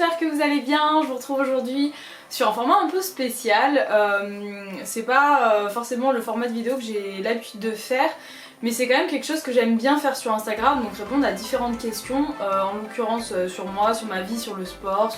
j'espère que vous allez bien. Je vous retrouve aujourd'hui sur un format un peu spécial. C'est pas forcément le format de vidéo que j'ai l'habitude de faire, mais c'est quand même quelque chose que j'aime bien faire sur Instagram, donc répondre à différentes questions, en l'occurrence sur moi, sur ma vie, sur le sport,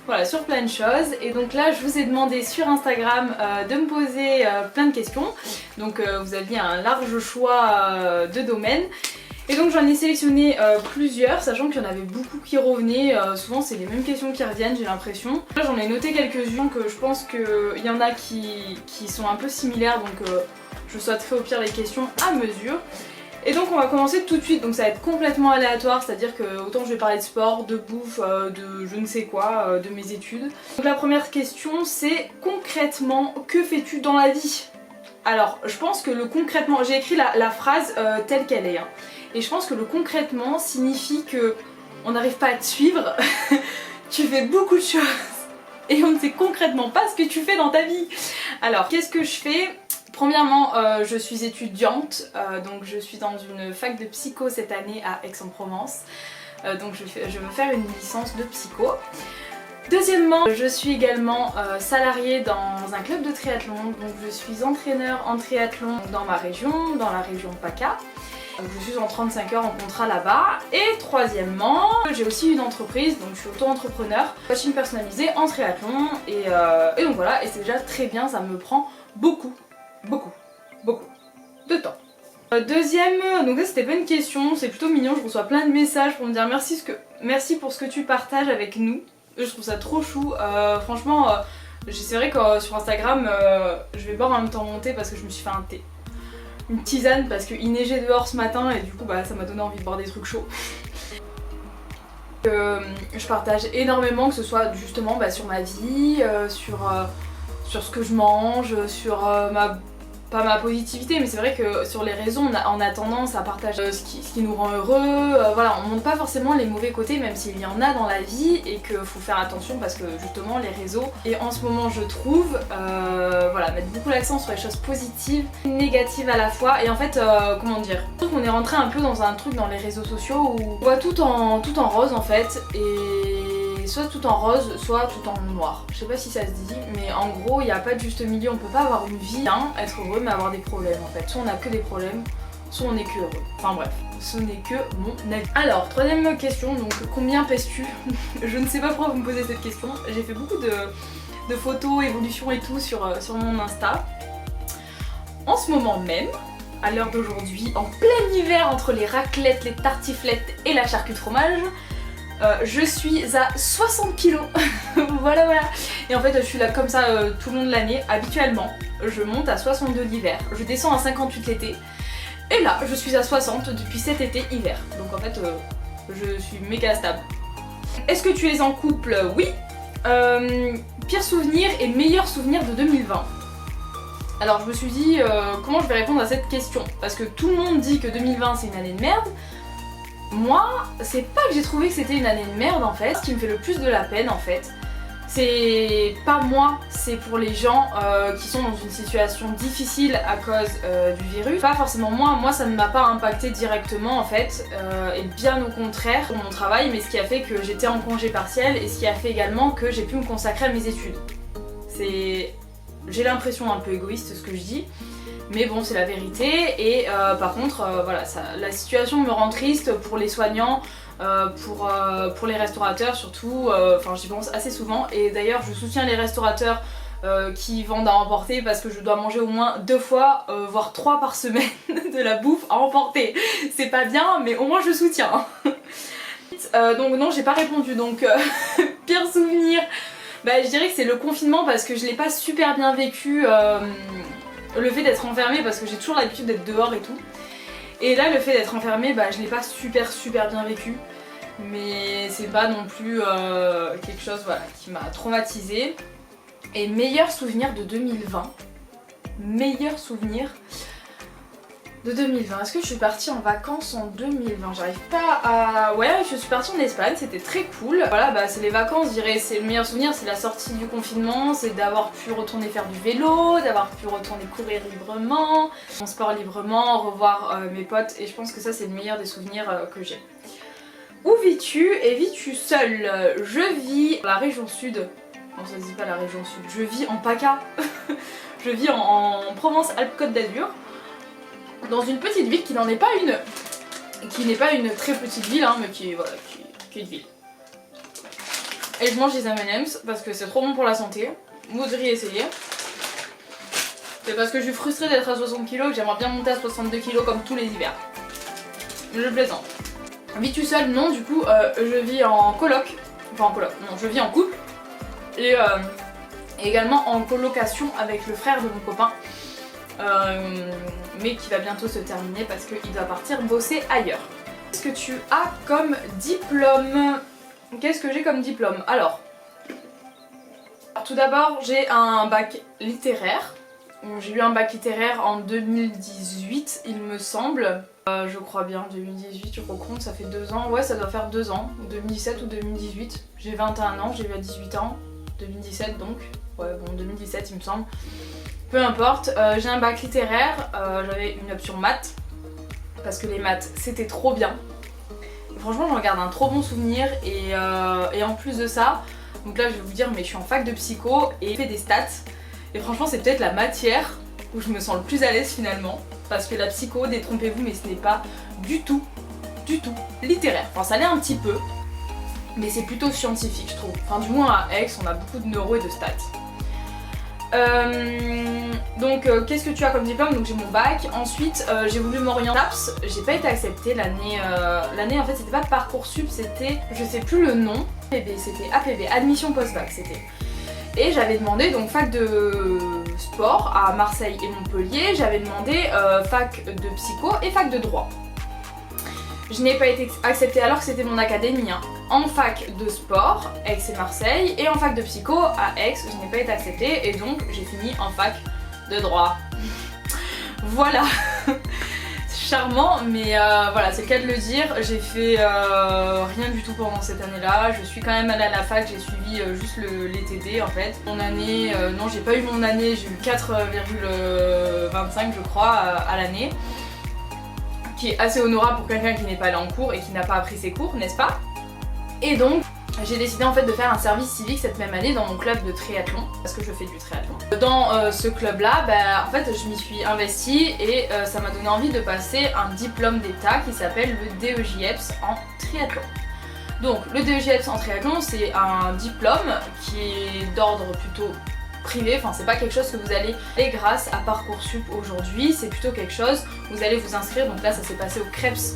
voilà, sur plein de choses. Et donc là je vous ai demandé sur Instagram de me poser plein de questions, donc vous aviez un large choix de domaines. Et donc j'en ai sélectionné plusieurs, sachant qu'il y en avait beaucoup qui revenaient, souvent c'est les mêmes questions qui reviennent, j'ai l'impression. Là j'en ai noté quelques-unes que je pense qu'il y en a qui sont un peu similaires, donc je sauterai au pire les questions à mesure. Et donc on va commencer tout de suite, donc ça va être complètement aléatoire, c'est-à-dire que autant je vais parler de sport, de bouffe, de je ne sais quoi, de mes études. Donc la première question c'est concrètement, que fais-tu dans la vie? Alors je pense que le concrètement, j'ai écrit la phrase telle qu'elle est, hein. Et je pense que le concrètement signifie que on n'arrive pas à te suivre, tu fais beaucoup de choses et on ne sait concrètement pas ce que tu fais dans ta vie. Alors qu'est-ce que je fais? Premièrement, je suis étudiante, donc je suis dans une fac de psycho cette année à Aix-en-Provence, donc je veux faire une licence de psycho. Deuxièmement, je suis également salariée dans un club de triathlon, donc je suis entraîneur en triathlon dans ma région, dans la région PACA. Je suis en 35 heures en contrat là-bas. Et troisièmement, j'ai aussi une entreprise, donc je suis auto-entrepreneur, coaching personnalisé en triathlon, et donc voilà, et c'est déjà très bien, ça me prend beaucoup de temps. Deuxième, donc ça c'était pas une question, c'est plutôt mignon, je reçois plein de messages pour me dire merci pour ce que tu partages avec nous. Je trouve ça trop chou, franchement, c'est vrai que sur Instagram, je vais boire en même temps mon thé parce que je me suis fait un thé. Une tisane parce qu'il neigeait dehors ce matin et du coup bah, ça m'a donné envie de boire des trucs chauds. Je partage énormément, que ce soit justement sur ma vie, sur ce que je mange, sur pas ma positivité, mais c'est vrai que sur les réseaux on a tendance à partager ce qui nous rend heureux, voilà, on montre pas forcément les mauvais côtés même s'il y en a dans la vie et qu'il faut faire attention parce que justement les réseaux, et en ce moment je trouve, voilà, mettre beaucoup l'accent sur les choses positives, négatives à la fois, et en fait, comment dire, je trouve qu'on est rentré un peu dans un truc dans les réseaux sociaux où on voit tout en rose en fait, et soit tout en rose, soit tout en noir. Je sais pas si ça se dit, mais en gros, il n'y a pas de juste milieu. On peut pas avoir une vie, hein, être heureux, mais avoir des problèmes en fait. Soit on a que des problèmes, soit on est que heureux. Enfin bref, ce n'est que mon avis. Alors, troisième question, donc combien pèses-tu? Je ne sais pas pourquoi vous me posez cette question. J'ai fait beaucoup de photos, évolutions et tout sur mon Insta. En ce moment même, à l'heure d'aujourd'hui, en plein hiver entre les raclettes, les tartiflettes et la charcuterie fromage, je suis à 60 kilos. voilà. Et en fait je suis là comme ça tout le long de l'année. Habituellement je monte à 62 l'hiver, je descends à 58 l'été, et là je suis à 60 depuis cet été hiver. Donc en fait je suis méga stable. Est-ce que tu es en couple? Oui. Pire souvenir et meilleur souvenir de 2020. Alors je me suis dit comment je vais répondre à cette question, parce que tout le monde dit que 2020 c'est une année de merde. Moi, c'est pas que j'ai trouvé que c'était une année de merde en fait. Ce qui me fait le plus de la peine en fait, c'est pas moi, c'est pour les gens qui sont dans une situation difficile à cause du virus. Pas forcément moi ça ne m'a pas impacté directement en fait, et bien au contraire pour mon travail, mais ce qui a fait que j'étais en congé partiel et ce qui a fait également que j'ai pu me consacrer à mes études. J'ai l'impression un peu égoïste ce que je dis, mais bon c'est la vérité, et par contre voilà, la situation me rend triste pour les soignants, pour les restaurateurs surtout, enfin j'y pense assez souvent, et d'ailleurs je soutiens les restaurateurs qui vendent à emporter parce que je dois manger au moins 2 fois, voire 3 par semaine de la bouffe à emporter. C'est pas bien mais au moins je soutiens. Donc non, j'ai pas répondu, donc pire souvenir, bah, je dirais que c'est le confinement parce que je l'ai pas super bien vécu. Le fait d'être enfermée, parce que j'ai toujours l'habitude d'être dehors et tout, et là le fait d'être enfermée, bah je l'ai pas super bien vécu, mais c'est pas non plus quelque chose voilà, qui m'a traumatisée. Et meilleur souvenir de 2020, meilleur souvenir de 2020, est-ce que je suis partie en vacances en 2020? J'arrive pas à... Ouais, je suis partie en Espagne, c'était très cool. Voilà, bah c'est les vacances, je dirais, c'est le meilleur souvenir, c'est la sortie du confinement, c'est d'avoir pu retourner faire du vélo, d'avoir pu retourner courir librement, mon sport librement, revoir mes potes, et je pense que ça c'est le meilleur des souvenirs que j'ai. Où vis-tu et vis-tu seule? Je vis dans la région sud. Non, ça se dit pas la région sud. Je vis en PACA. Je vis en Provence-Alpes-Côte d'Azur. Dans une petite ville qui n'en est pas une. Qui n'est pas une très petite ville, hein, mais qui est, voilà, qui est une ville. Et je mange des M&M's parce que c'est trop bon pour la santé. Vous devriez essayer. C'est parce que je suis frustrée d'être à 60 kg que j'aimerais bien monter à 62 kg comme tous les hivers. Je plaisante. Vis-tu seule? Non, du coup, je vis en coloc. Enfin en coloc, non, je vis en couple. Et également en colocation avec le frère de mon copain. Mais qui va bientôt se terminer parce qu'il doit partir bosser ailleurs. Qu'est-ce que tu as comme diplôme? Qu'est-ce que j'ai comme diplôme? Alors, tout d'abord, j'ai un bac littéraire. J'ai eu un bac littéraire en 2018, il me semble. Je crois bien, 2018, je recompte, ça fait 2 ans. Ouais, ça doit faire 2 ans, 2017 ou 2018. J'ai 21 ans, j'ai eu à 18 ans, 2017 donc. Ouais, bon, 2017 il me semble. Peu importe, j'ai un bac littéraire, j'avais une option maths, parce que les maths c'était trop bien. Et franchement j'en garde un trop bon souvenir et en plus de ça, donc là je vais vous dire mais je suis en fac de psycho et je fais des stats. Et franchement c'est peut-être la matière où je me sens le plus à l'aise finalement. Parce que la psycho, détrompez-vous, mais ce n'est pas du tout littéraire. Enfin ça l'est un petit peu, mais c'est plutôt scientifique je trouve. Enfin du moins à Aix on a beaucoup de neuro et de stats. Donc qu'est-ce que tu as comme diplôme? Donc j'ai mon bac, ensuite j'ai voulu m'orienter TAPS, j'ai pas été acceptée l'année en fait c'était pas Parcoursup, c'était, je sais plus le nom, c'était APB, admission post-bac c'était. Et j'avais demandé donc fac de sport à Marseille et Montpellier, j'avais demandé fac de psycho et fac de droit. Je n'ai pas été acceptée alors que c'était mon académie, hein. En fac de sport, Aix et Marseille, et en fac de psycho à Aix, je n'ai pas été acceptée et donc j'ai fini en fac de droit. Voilà. Charmant, mais voilà, c'est le cas de le dire. J'ai fait rien du tout pendant cette année-là. Je suis quand même allée à la fac, j'ai suivi juste les TD en fait. Mon année, non, j'ai pas eu mon année, j'ai eu 4,25 je crois à l'année. Qui est assez honorable pour quelqu'un qui n'est pas allé en cours et qui n'a pas appris ses cours, n'est-ce pas? Et donc, j'ai décidé en fait de faire un service civique cette même année dans mon club de triathlon, parce que je fais du triathlon. Dans ce club-là, en fait, je m'y suis investie et ça m'a donné envie de passer un diplôme d'état qui s'appelle le DEJEPS en triathlon. Donc, le DEJEPS en triathlon, c'est un diplôme qui est d'ordre plutôt privé, enfin c'est pas quelque chose que vous allez aller grâce à Parcoursup aujourd'hui, c'est plutôt quelque chose, vous allez vous inscrire, donc là ça s'est passé au CREPS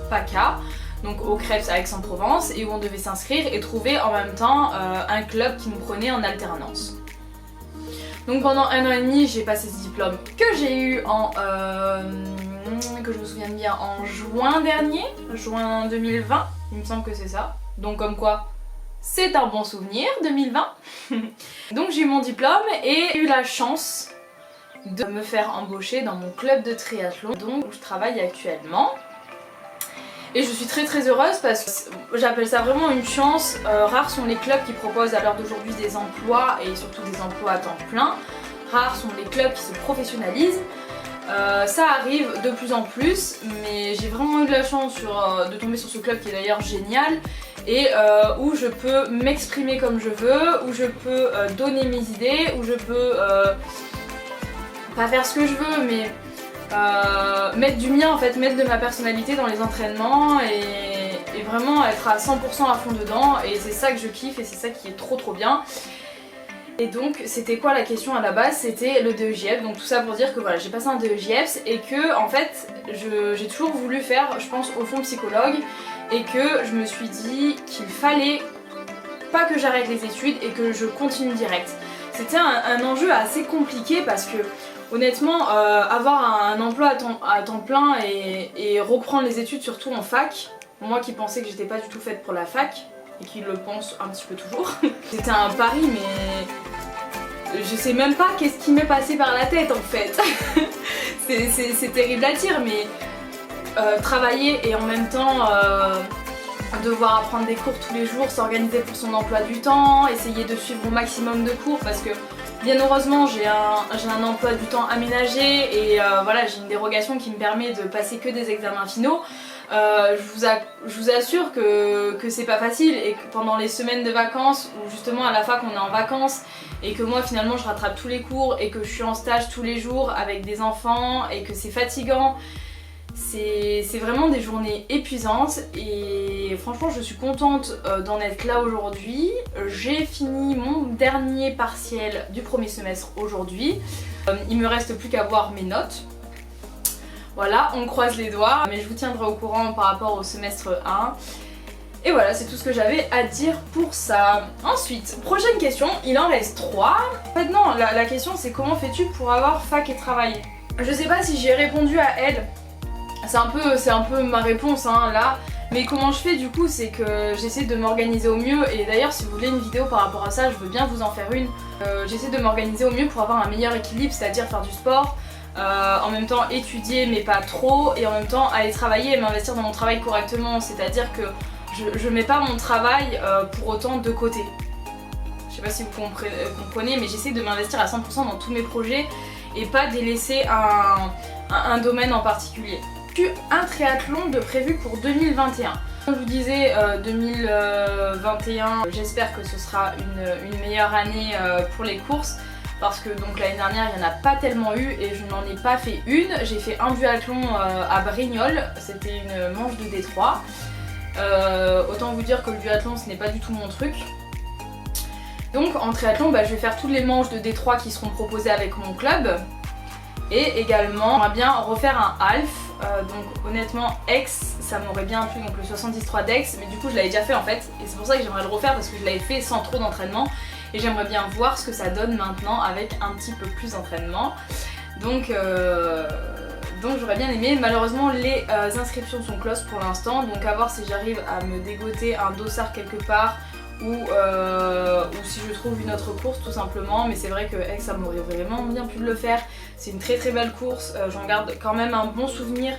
PACA, donc au CREPS à Aix-en-Provence, et où on devait s'inscrire et trouver en même temps un club qui nous prenait en alternance. Donc pendant 1 an et demi j'ai passé ce diplôme que j'ai eu en, que je me souviens bien, en juin dernier, juin 2020, il me semble que c'est ça, donc comme quoi c'est un bon souvenir, 2020. Donc j'ai eu mon diplôme et j'ai eu la chance de me faire embaucher dans mon club de triathlon, donc où je travaille actuellement. Et je suis très heureuse parce que j'appelle ça vraiment une chance. Rares sont les clubs qui proposent à l'heure d'aujourd'hui des emplois et surtout des emplois à temps plein. Rares sont les clubs qui se professionnalisent. Ça arrive de plus en plus, mais j'ai vraiment eu de la chance de tomber sur ce club qui est d'ailleurs génial et où je peux m'exprimer comme je veux, où je peux donner mes idées, où je peux pas faire ce que je veux, mais mettre du mien en fait, mettre de ma personnalité dans les entraînements et vraiment être à 100% à fond dedans, et c'est ça que je kiffe et c'est ça qui est trop bien. Et donc c'était quoi la question à la base? C'était le DEJEPS, donc tout ça pour dire que voilà, j'ai passé un DEJEPS et que en fait j'ai toujours voulu faire, je pense, au fond psychologue, et que je me suis dit qu'il fallait pas que j'arrête les études et que je continue direct. C'était un enjeu assez compliqué parce que honnêtement avoir un emploi à temps plein et reprendre les études surtout en fac, moi qui pensais que j'étais pas du tout faite pour la fac, et qui le pense un petit peu toujours. C'était un pari, mais je sais même pas qu'est-ce qui m'est passé par la tête en fait. C'est terrible à dire, mais travailler et en même temps devoir apprendre des cours tous les jours, s'organiser pour son emploi du temps, essayer de suivre au maximum de cours parce que bien heureusement j'ai un emploi du temps aménagé et voilà, j'ai une dérogation qui me permet de passer que des examens finaux. Je vous assure que c'est pas facile et que pendant les semaines de vacances où justement à la fac on est en vacances et que moi finalement je rattrape tous les cours et que je suis en stage tous les jours avec des enfants et que c'est fatigant, c'est vraiment des journées épuisantes et franchement je suis contente d'en être là aujourd'hui. J'ai fini mon dernier partiel du premier semestre aujourd'hui, il me reste plus qu'à voir mes notes. Voilà, on croise les doigts, mais je vous tiendrai au courant par rapport au semestre 1. Et voilà, c'est tout ce que j'avais à dire pour ça. Ensuite, prochaine question, il en reste 3. Maintenant, la question c'est comment fais-tu pour avoir fac et travail? Je sais pas si j'ai répondu à elle, c'est un peu ma réponse hein, là. Mais comment je fais du coup, c'est que j'essaie de m'organiser au mieux. Et d'ailleurs, si vous voulez une vidéo par rapport à ça, je veux bien vous en faire une. J'essaie de m'organiser au mieux pour avoir un meilleur équilibre, c'est-à-dire faire du sport. En même temps étudier mais pas trop et en même temps aller travailler et m'investir dans mon travail correctement, c'est-à-dire que je mets pas mon travail pour autant de côté. Je sais pas si vous comprenez mais j'essaie de m'investir à 100% dans tous mes projets et pas délaisser un domaine en particulier. J'ai un triathlon de prévu pour 2021. Comme je vous disais, 2021, j'espère que ce sera une meilleure année pour les courses. Parce que donc l'année dernière il n'y en a pas tellement eu et je n'en ai pas fait une. J'ai fait un duathlon à Brignoles, c'était une manche de Détroit. Autant vous dire que le duathlon ce n'est pas du tout mon truc. Donc en triathlon je vais faire toutes les manches de Détroit qui seront proposées avec mon club. Et également j'aimerais bien refaire un half. Donc honnêtement Aix ça m'aurait bien plu, donc le 73 d'Aix, mais du coup je l'avais déjà fait en fait. Et c'est pour ça que j'aimerais le refaire parce que je l'avais fait sans trop d'entraînement. Et j'aimerais bien voir ce que ça donne maintenant avec un petit peu plus d'entraînement. Donc j'aurais bien aimé. Malheureusement les inscriptions sont closes pour l'instant. Donc à voir si j'arrive à me dégoter un dossard quelque part ou si je trouve une autre course tout simplement. Mais c'est vrai que Aix ça m'aurait vraiment bien pu de le faire. C'est une très très belle course, j'en garde quand même un bon souvenir.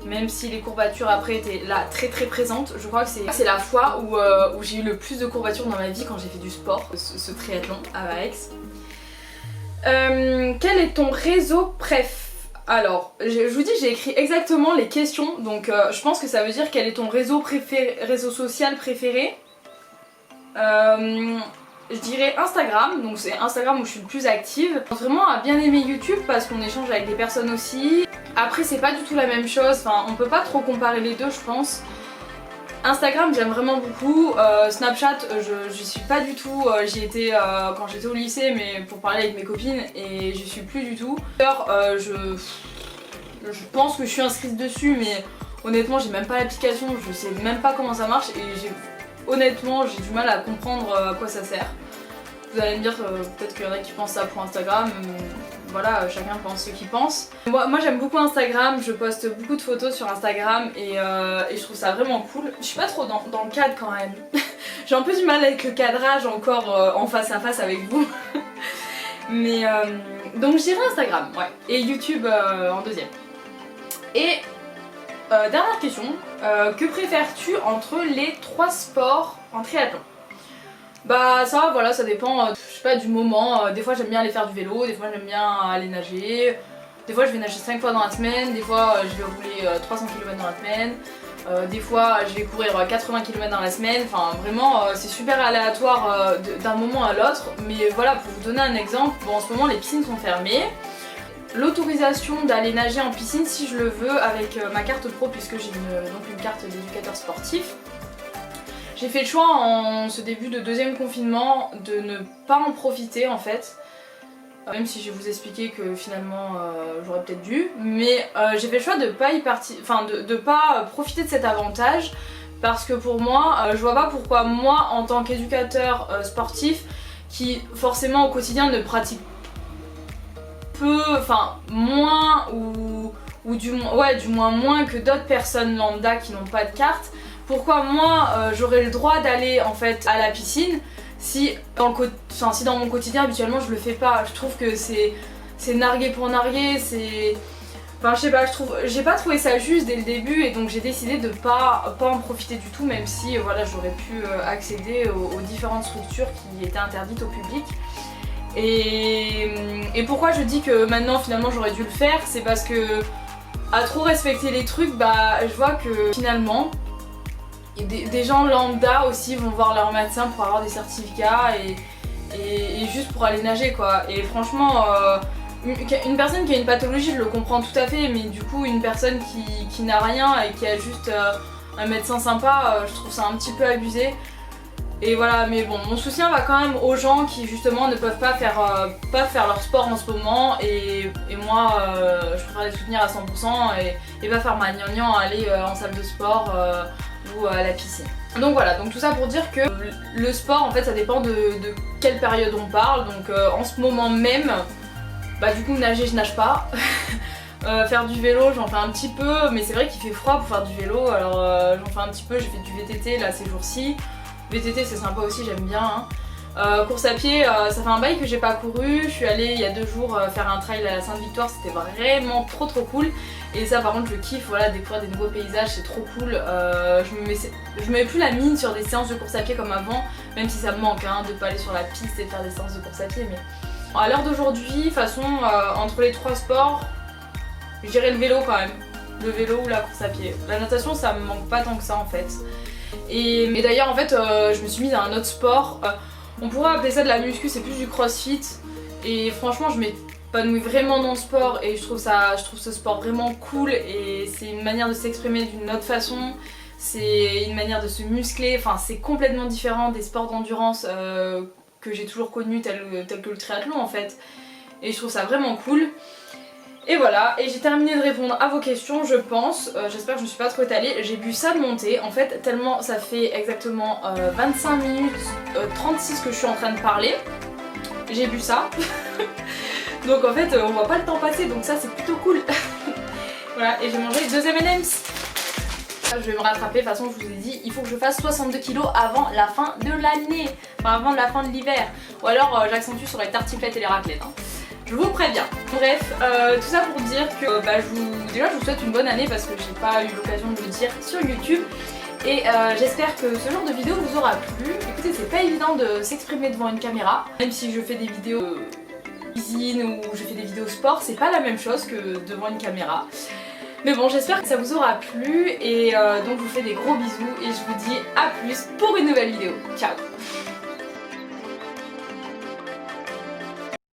Même si les courbatures après étaient là très très présentes. Je crois que c'est la fois où j'ai eu le plus de courbatures dans ma vie quand j'ai fait du sport, ce triathlon à Aix. Quel est ton réseau préf? Alors, je vous dis, j'ai écrit exactement les questions, donc je pense que ça veut dire quel est ton réseau social préféré. Je dirais Instagram, donc c'est Instagram où je suis le plus active. Vraiment à bien aimer YouTube parce qu'on échange avec des personnes aussi. Après c'est pas du tout la même chose, enfin on peut pas trop comparer les deux je pense. Instagram j'aime vraiment beaucoup, Snapchat je suis pas du tout, j'y étais quand j'étais au lycée mais pour parler avec mes copines et j'y suis plus du tout. D'ailleurs je pense que je suis inscrite dessus mais honnêtement j'ai même pas l'application, je sais même pas comment ça marche et honnêtement j'ai du mal à comprendre à quoi ça sert. Vous allez me dire peut-être qu'il y en a qui pensent ça pour Instagram, voilà, chacun pense ce qu'il pense. Moi j'aime beaucoup Instagram, je poste beaucoup de photos sur Instagram et je trouve ça vraiment cool. Je suis pas trop dans le cadre quand même. J'ai un peu du mal avec le cadrage encore en face à face avec vous. Mais donc je dirais Instagram, ouais. Et YouTube en deuxième. Et dernière question, que préfères-tu entre les 3 sports en triathlon? Bah ça voilà, ça dépend je sais pas du moment, des fois j'aime bien aller faire du vélo, des fois j'aime bien aller nager, des fois je vais nager 5 fois dans la semaine, des fois je vais rouler 300 km dans la semaine, des fois je vais courir 80 km dans la semaine, enfin vraiment c'est super aléatoire d'un moment à l'autre, mais voilà pour vous donner un exemple, bon en ce moment les piscines sont fermées. L'autorisation d'aller nager en piscine si je le veux avec ma carte pro puisque j'ai donc une carte d'éducateur sportif. J'ai fait le choix en ce début de deuxième confinement de ne pas en profiter en fait. Même si je vais vous expliquer que finalement j'aurais peut-être dû. Mais j'ai fait le choix de pas pas profiter de cet avantage. Parce que pour moi, je vois pas pourquoi moi en tant qu'éducateur sportif qui forcément au quotidien ne pratique peu, enfin moins ou du moins moins que d'autres personnes lambda qui n'ont pas de carte. Pourquoi moi j'aurais le droit d'aller en fait à la piscine si dans mon quotidien habituellement je le fais pas. Je trouve que c'est narguer pour narguer, c'est... Enfin je sais pas, j'ai pas trouvé ça juste dès le début et donc j'ai décidé de pas en profiter du tout même si voilà j'aurais pu accéder aux différentes structures qui étaient interdites au public. Et pourquoi je dis que maintenant finalement j'aurais dû le faire, c'est parce que à trop respecter les trucs, bah je vois que finalement des gens lambda aussi vont voir leur médecin pour avoir des certificats et juste pour aller nager quoi. Et franchement, une personne qui a une pathologie, je le comprends tout à fait, mais du coup une personne qui n'a rien et qui a juste un médecin sympa, je trouve ça un petit peu abusé. Et voilà, mais bon, mon soutien va quand même aux gens qui justement ne peuvent pas faire leur sport en ce moment et moi je préfère les soutenir à 100% et pas faire ma gnangnan à aller en salle de sport ou à la piscine. Donc voilà, donc tout ça pour dire que le sport en fait ça dépend de quelle période on parle. Donc en ce moment même, bah du coup nager je nage pas. Faire du vélo j'en fais un petit peu, mais c'est vrai qu'il fait froid pour faire du vélo, alors j'en fais un petit peu, j'ai fait du VTT là ces jours-ci. VTT c'est sympa aussi, j'aime bien hein. Course à pied, ça fait un bail que j'ai pas couru, je suis allée il y a 2 jours faire un trail à la Sainte-Victoire, c'était vraiment trop cool. Et ça par contre je kiffe, voilà, découvrir des nouveaux paysages, c'est trop cool. Je me mets plus la mine sur des séances de course à pied comme avant, même si ça me manque hein, de pas aller sur la piste et de faire des séances de course à pied. Mais à l'heure d'aujourd'hui, de toute façon, entre les 3 sports, je dirais le vélo quand même. Le vélo ou la course à pied. La natation ça me manque pas tant que ça en fait. Et d'ailleurs en fait je me suis mise à un autre sport, on pourrait appeler ça de la muscu, c'est plus du crossfit. Et franchement je m'épanouis vraiment dans le sport et je trouve ce sport vraiment cool. Et c'est une manière de s'exprimer d'une autre façon, c'est une manière de se muscler, enfin c'est complètement différent des sports d'endurance que j'ai toujours connus tels que le triathlon en fait. Et je trouve ça vraiment cool. Et voilà, et j'ai terminé de répondre à vos questions je pense, j'espère que je me suis pas trop étalée. J'ai bu ça de monter en fait, tellement ça fait exactement 25 minutes 36 que je suis en train de parler. J'ai bu ça, donc en fait on voit pas le temps passer, donc ça c'est plutôt cool. Voilà, et j'ai mangé 2 M&M's. Je vais me rattraper, de toute façon je vous ai dit, il faut que je fasse 62 kilos avant la fin de l'année, enfin avant la fin de l'hiver. Ou alors j'accentue sur les tartiflettes et les raclettes hein. Je vous préviens. Bref, tout ça pour dire que déjà je vous souhaite une bonne année parce que j'ai pas eu l'occasion de le dire sur YouTube. Et j'espère que ce genre de vidéo vous aura plu. Écoutez, c'est pas évident de s'exprimer devant une caméra. Même si je fais des vidéos cuisine ou je fais des vidéos sport, c'est pas la même chose que devant une caméra. Mais bon, j'espère que ça vous aura plu et donc je vous fais des gros bisous et je vous dis à plus pour une nouvelle vidéo. Ciao!